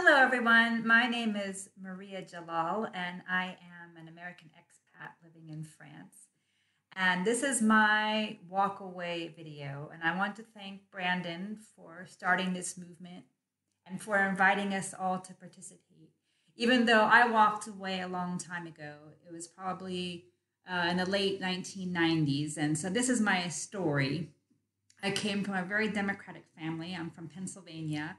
Hello, everyone. My name is Maria Jalal, and I am an American expat living in France. And this is my walk away video. And I want to thank Brandon for starting this movement and for inviting us all to participate. Even though I walked away a long time ago, it was probably in the late 1990s. And so this is my story. I came from a very democratic family. I'm from Pennsylvania,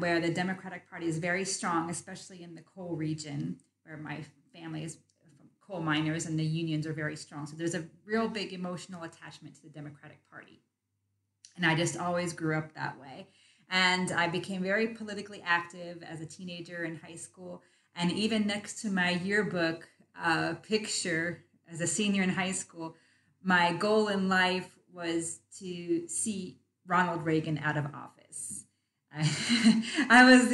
where the Democratic Party is very strong, especially in the coal region, where my family is from coal miners and the unions are very strong. So there's a real big emotional attachment to the Democratic Party. And I just always grew up that way. And I became very politically active as a teenager in high school. And even next to my yearbook picture as a senior in high school, my goal in life was to see Ronald Reagan out of office. I was,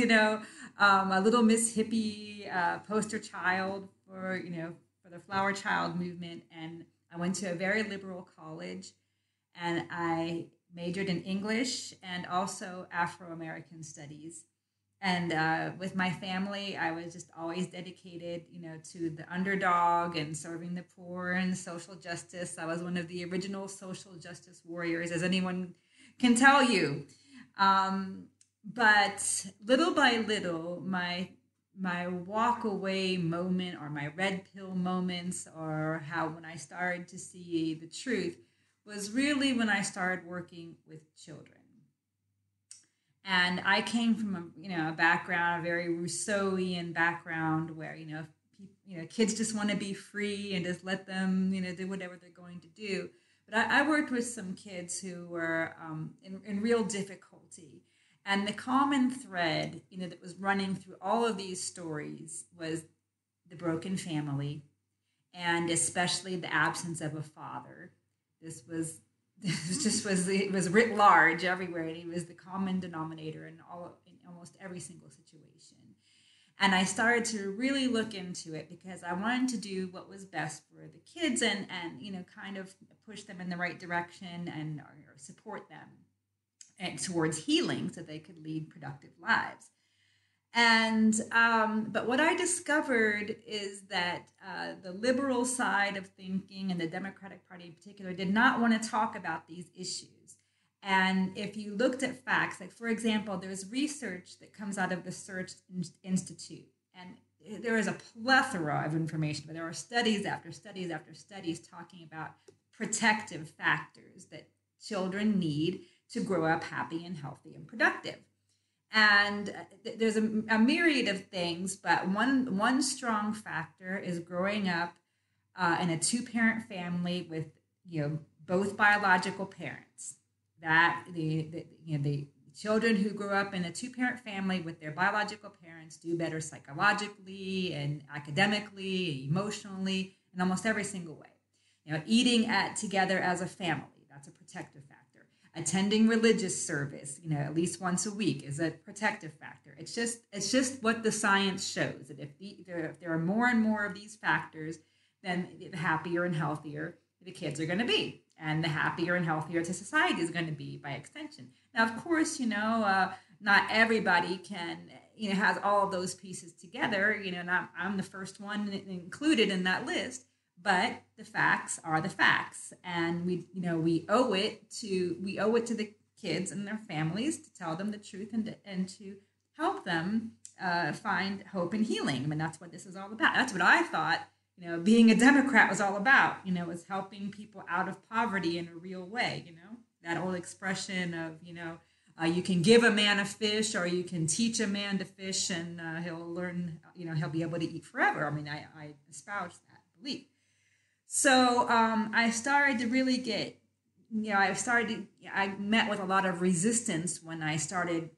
a little Miss Hippie poster child for the Flower Child movement. And I went to a very liberal college and I majored in English and also Afro-American studies. And with my family, I was just always dedicated, to the underdog and serving the poor and social justice. I was one of the original social justice warriors, as anyone can tell you. But little by little, my walk away moment or my red pill moments or how when I started to see the truth was really when I started working with children. And I came from a background, a very Rousseauian background where, kids just want to be free and just let them, do whatever they're going to do. But I worked with some kids who were in real difficulty. And the common thread, that was running through all of these stories was the broken family, and especially the absence of a father. It was writ large everywhere, and he was the common denominator in almost every single situation. And I started to really look into it because I wanted to do what was best for the kids and kind of push them in the right direction and or support them and towards healing so they could lead productive lives. And but what I discovered is that the liberal side of thinking and the Democratic Party in particular did not want to talk about these issues. And if you looked at facts, like for example, there's research that comes out of the Search Institute, and there is a plethora of information, but there are studies after studies after studies talking about protective factors that children need to grow up happy and healthy and productive. And there's a myriad of things, but one strong factor is growing up in a two-parent family with both biological parents. That the children who grow up in a two-parent family with their biological parents do better psychologically and academically, emotionally, in almost every single way. Eating together as a family, that's a protective factor. Attending religious service, at least once a week is a protective factor. It's just what the science shows, that if there are more and more of these factors, then the happier and healthier the kids are going to be, and the happier and healthier the society is going to be by extension. Now, of course, not everybody can, has all of those pieces together. And I'm the first one included in that list. But the facts are the facts, and we owe it to the kids and their families to tell them the truth and to help them find hope and healing. I mean, that's what this is all about. That's what I thought. Being a Democrat was all about. Was helping people out of poverty in a real way. That old expression of you can give a man a fish, or you can teach a man to fish, and he'll learn. He'll be able to eat forever. I mean, I espouse that belief. So I started to really get, I met with a lot of resistance when I started,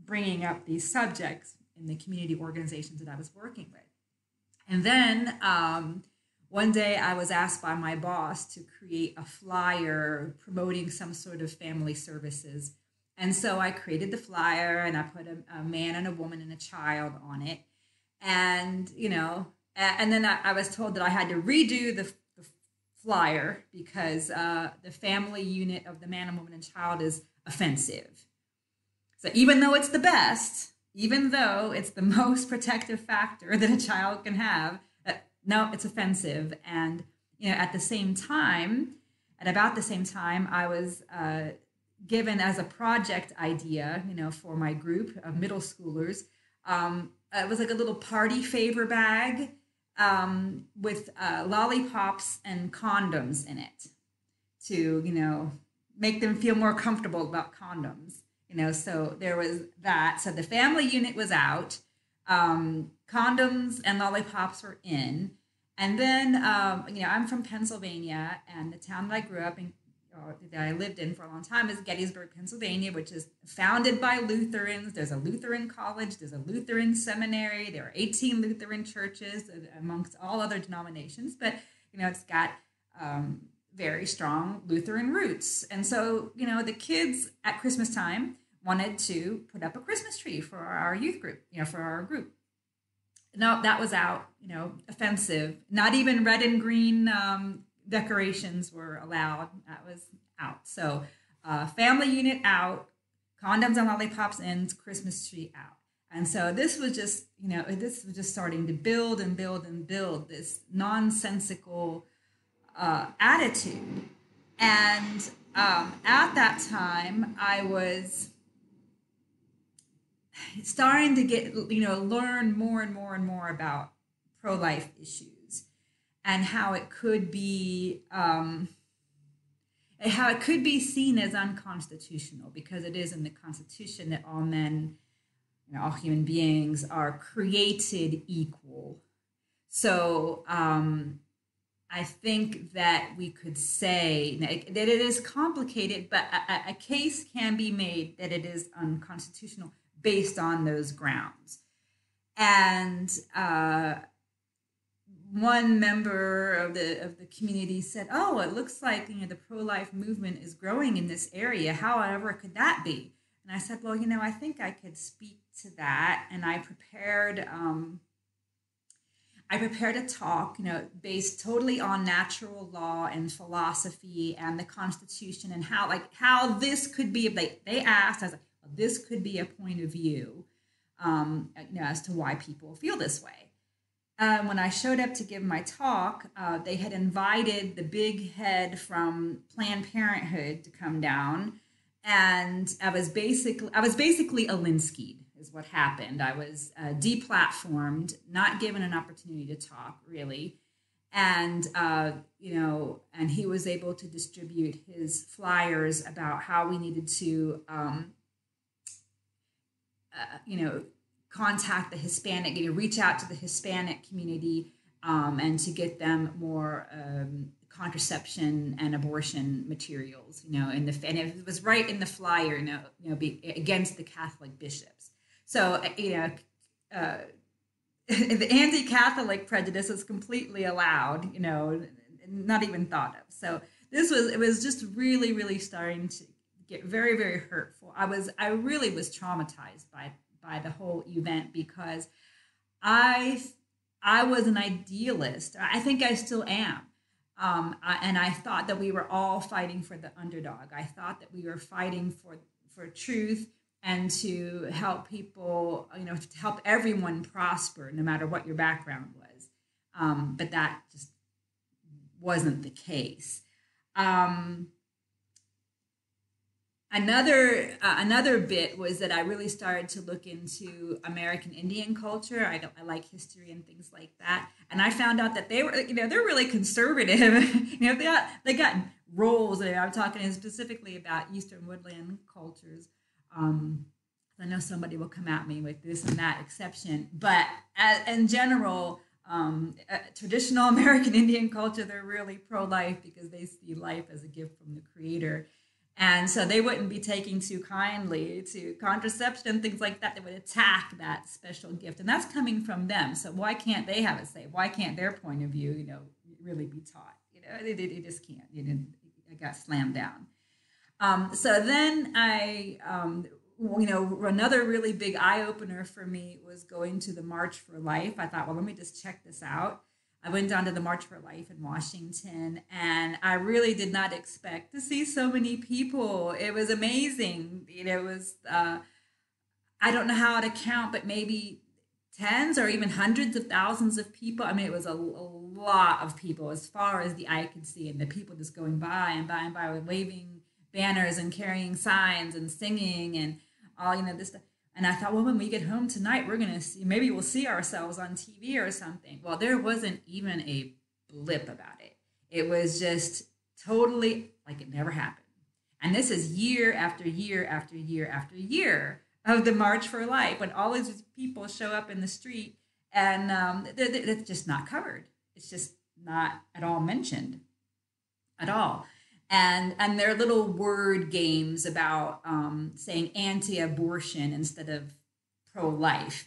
bringing up these subjects in the community organizations that I was working with. And then one day I was asked by my boss to create a flyer promoting some sort of family services. And so I created the flyer and I put a man and a woman and a child on it. And, and then I was told that I had to redo the flyer because the family unit of the man and woman and child is offensive. So even though it's the best, even though it's the most protective factor that a child can have, no, it's offensive. And, at the same time, at about the same time, I was given as a project idea, for my group of middle schoolers. It was like a little party favor bag with lollipops and condoms in it to, make them feel more comfortable about condoms. So there was that. So the family unit was out. Condoms and lollipops were in. And then, I'm from Pennsylvania, and the town that I grew up in, or that I lived in for a long time, is Gettysburg, Pennsylvania, which is founded by Lutherans. There's a Lutheran college, there's a Lutheran seminary, there are 18 Lutheran churches amongst all other denominations, but, it's got very strong Lutheran roots. And so, the kids at Christmas time wanted to put up a Christmas tree for our youth group, for our group. No, that was out, offensive. Not even red and green decorations were allowed. That was out. So family unit out, condoms and lollipops in, Christmas tree out. And so this was just, this was just starting to build and build and build this nonsensical attitude. And at that time, I was starting to get, learn more and more and more about pro-life issues and how it could be seen as unconstitutional, because it is in the Constitution that all men, all human beings are created equal. So I think that we could say that it is complicated, but a case can be made that it is unconstitutional based on those grounds. And one member of the community said, "Oh, it looks like the pro-life movement is growing in this area. However, could that be?" And I said, "Well, I think I could speak to that." And I prepared a talk, based totally on natural law and philosophy and the Constitution, and how this could be. They asked, I was like, well, this could be a point of view, as to why people feel this way. When I showed up to give my talk, they had invited the big head from Planned Parenthood to come down, and I was basically Alinsky'd, is what happened. I was deplatformed, not given an opportunity to talk, really. And, and he was able to distribute his flyers about how we needed to, contact the Hispanic, reach out to the Hispanic community, and to get them more contraception and abortion materials, and it was right in the flyer, against the Catholic bishops. So, the anti-Catholic prejudice is completely allowed, not even thought of. So it was just really, really starting to get very, very hurtful. I really was traumatized by the whole event, because I was an idealist. I think I still am. And I thought that we were all fighting for the underdog. I thought that we were fighting for truth and to help people, to help everyone prosper, no matter what your background was. But that just wasn't the case. Another bit was that I really started to look into American Indian culture. I like history and things like that, and I found out that they were, they're really conservative. They got roles. I'm talking specifically about Eastern Woodland cultures. I know somebody will come at me with this and that exception, but in general, traditional American Indian culture, they're really pro-life because they see life as a gift from the Creator. And so they wouldn't be taking too kindly to contraception and things like that. They would attack that special gift. And that's coming from them. So why can't they have a say? Why can't their point of view, really be taught? They just can't. I got slammed down. So then another really big eye-opener for me was going to the March for Life. I thought, well, let me just check this out. I went down to the March for Life in Washington, and I really did not expect to see so many people. It was amazing. It was, I don't know how to count, but maybe tens or even hundreds of thousands of people. I mean, it was a lot of people as far as the eye could see, and the people just going by and by and by with waving banners and carrying signs and singing and all, this stuff. And I thought, well, when we get home tonight, we're going to see, maybe we'll see ourselves on TV or something. Well, there wasn't even a blip about it. It was just totally like it never happened. And this is year after year after year after year of the March for Life, when all these people show up in the street, and it's just not covered. It's just not at all mentioned at all. And there are little word games about saying anti-abortion instead of pro-life.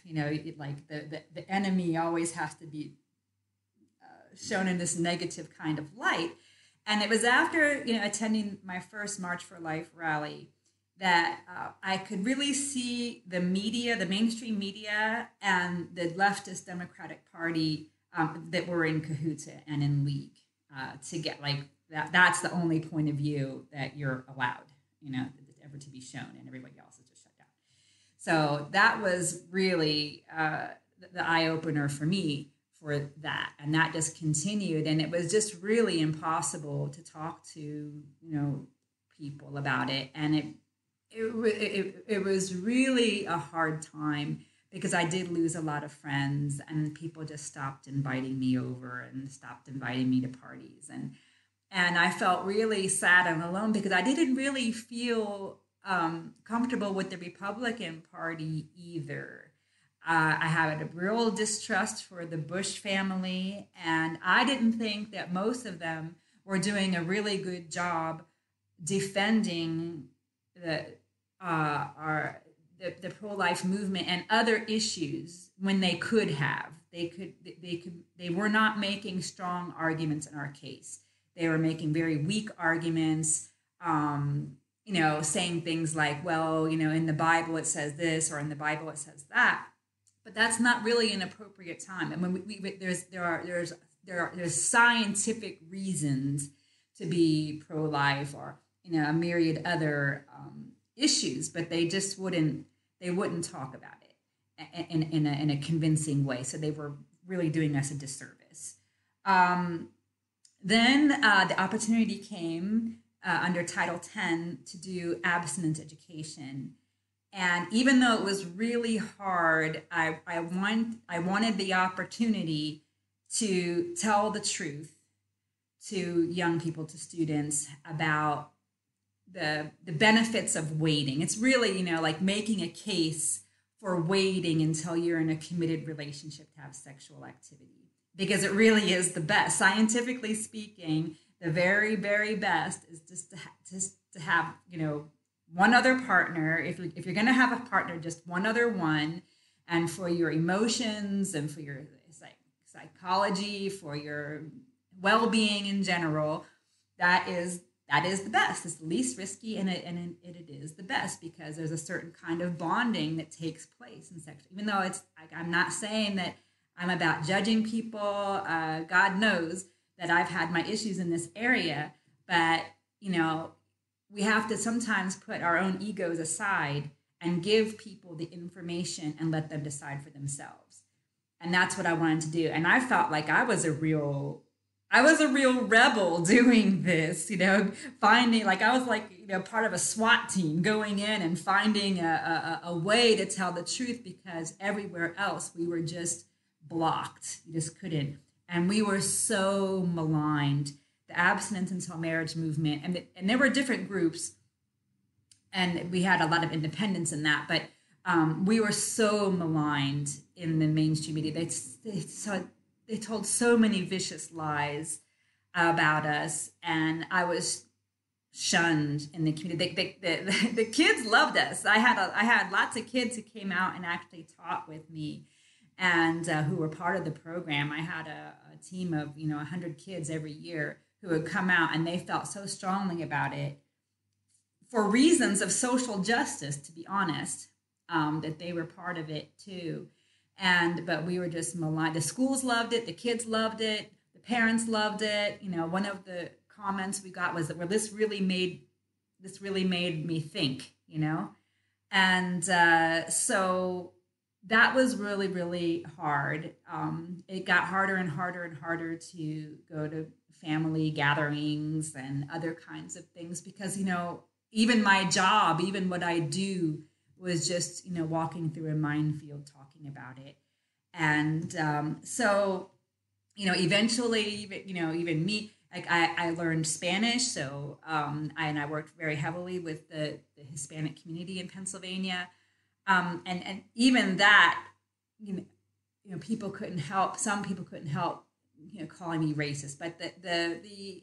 Like the enemy always has to be shown in this negative kind of light. And it was after attending my first March for Life rally that I could really see the media, the mainstream media, and the leftist Democratic Party that were in cahoots and in league to get like that. That's the only point of view that you're allowed, ever to be shown, and everybody else is just shut down. So that was really the eye opener for me for that, and that just continued, and it was just really impossible to talk to people about it, and it was really a hard time because I did lose a lot of friends, and people just stopped inviting me over and stopped inviting me to parties, and I felt really sad and alone because I didn't really feel comfortable with the Republican Party either. I had a real distrust for the Bush family, and I didn't think that most of them were doing a really good job defending the pro-life movement and other issues when they could have. They were not making strong arguments in our case. They were making very weak arguments, saying things like, well, in the Bible it says this, or in the Bible it says that. But that's not really an appropriate time. I mean, there's scientific reasons to be pro-life, or a myriad other issues, but they just wouldn't talk about it in a convincing way. So they were really doing us a disservice. Then the opportunity came under Title X to do abstinence education. And even though it was really hard, I wanted the opportunity to tell the truth to young people, to students, about the benefits of waiting. It's really, like making a case for waiting until you're in a committed relationship to have sexual activity, because it really is the best. Scientifically speaking, the very, very best is just to have, one other partner. If you're going to have a partner, just one other one, and for your emotions and for your psychology, for your well-being in general, that is the best. It's the least risky, and it is the best, because there's a certain kind of bonding that takes place in sex. Even though it's I'm not saying that I'm about judging people. God knows that I've had my issues in this area, but we have to sometimes put our own egos aside and give people the information and let them decide for themselves. And that's what I wanted to do. And I felt like I was a real rebel doing this, finding, like, I was like, part of a SWAT team going in and finding a way to tell the truth, because everywhere else we were just blocked. You just couldn't. And we were so maligned. The abstinence until marriage movement, and there were different groups, and we had a lot of independence in that, but we were so maligned in the mainstream media. They told so many vicious lies about us, and I was shunned in the community. The kids loved us. I had lots of kids who came out and actually taught with me, and who were part of the program. I had a team of 100 kids every year who would come out, and they felt so strongly about it for reasons of social justice, to be honest, that they were part of it too. But we were just maligned. The schools loved it, the kids loved it, the parents loved it. One of the comments we got was that, well, this really made me think, And so that was really, really hard. It got harder and harder and harder to go to family gatherings and other kinds of things because, even my job, even what I do was just, walking through a minefield talking about it. And so, eventually, even me, like I learned Spanish. So, I worked very heavily with the Hispanic community in Pennsylvania. And even that, people couldn't help. Some people couldn't help, calling me racist. But the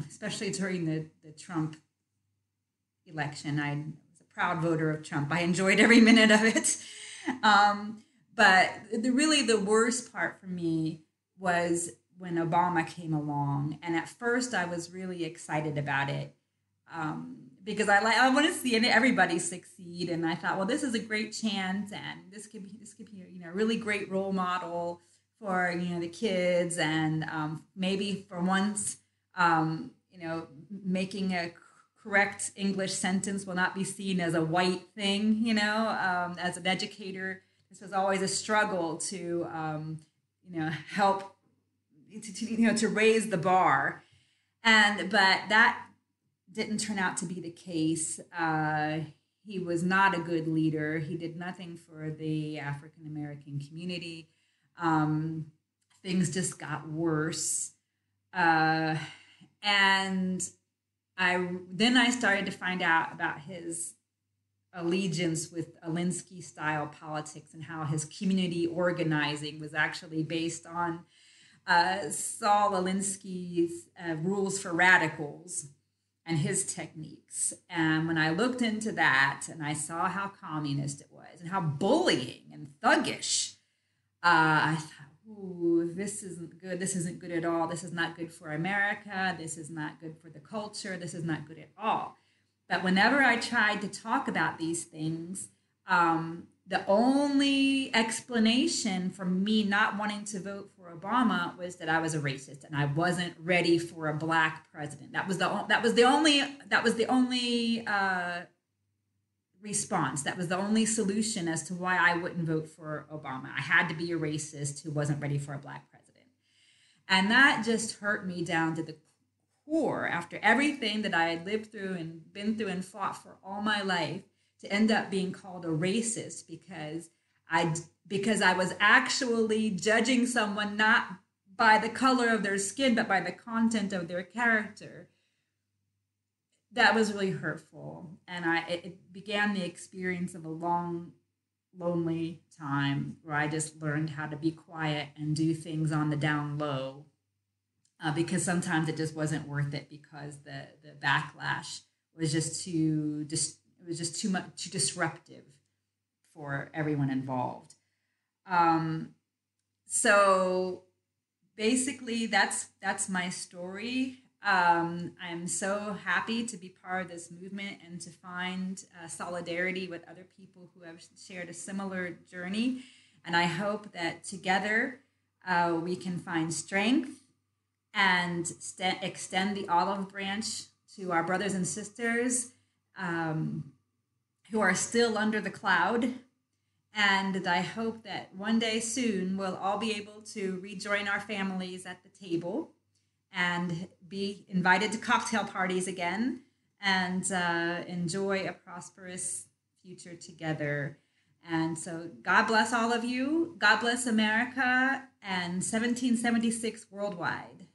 especially during the Trump election, I was a proud voter of Trump. I enjoyed every minute of it. But the worst part for me was when Obama came along, and at first I was really excited about it. Because I want to see everybody succeed, and I thought, well, this is a great chance, and this could be a really great role model for the kids, and maybe for once, making a correct English sentence will not be seen as a white thing. As an educator, this was always a struggle to help to raise the bar, but that didn't turn out to be the case. He was not a good leader. He did nothing for the African American community. Things just got worse. And I started to find out about his allegiance with Alinsky style politics and how his community organizing was actually based on Saul Alinsky's rules for radicals and his techniques. And when I looked into that and I saw how communist it was and how bullying and thuggish, I thought, ooh, this isn't good. This isn't good at all. This is not good for America. This is not good for the culture. This is not good at all. But whenever I tried to talk about these things, the only explanation for me not wanting to vote for Obama was that I was a racist and I wasn't ready for a black president. That was the only response. That was the only solution as to why I wouldn't vote for Obama. I had to be a racist who wasn't ready for a black president, and that just hurt me down to the core. After everything that I had lived through and been through and fought for all my life, to end up being called a racist because I was actually judging someone not by the color of their skin, but by the content of their character. That was really hurtful. And it began the experience of a long, lonely time where I just learned how to be quiet and do things on the down low. Because sometimes it just wasn't worth it because the backlash was just too disruptive for everyone involved. So basically, that's my story. I'm so happy to be part of this movement and to find solidarity with other people who have shared a similar journey. And I hope that together we can find strength and extend the olive branch to our brothers and sisters who are still under the cloud. And I hope that one day soon we'll all be able to rejoin our families at the table and be invited to cocktail parties again and enjoy a prosperous future together. And so God bless all of you. God bless America and 1776 worldwide.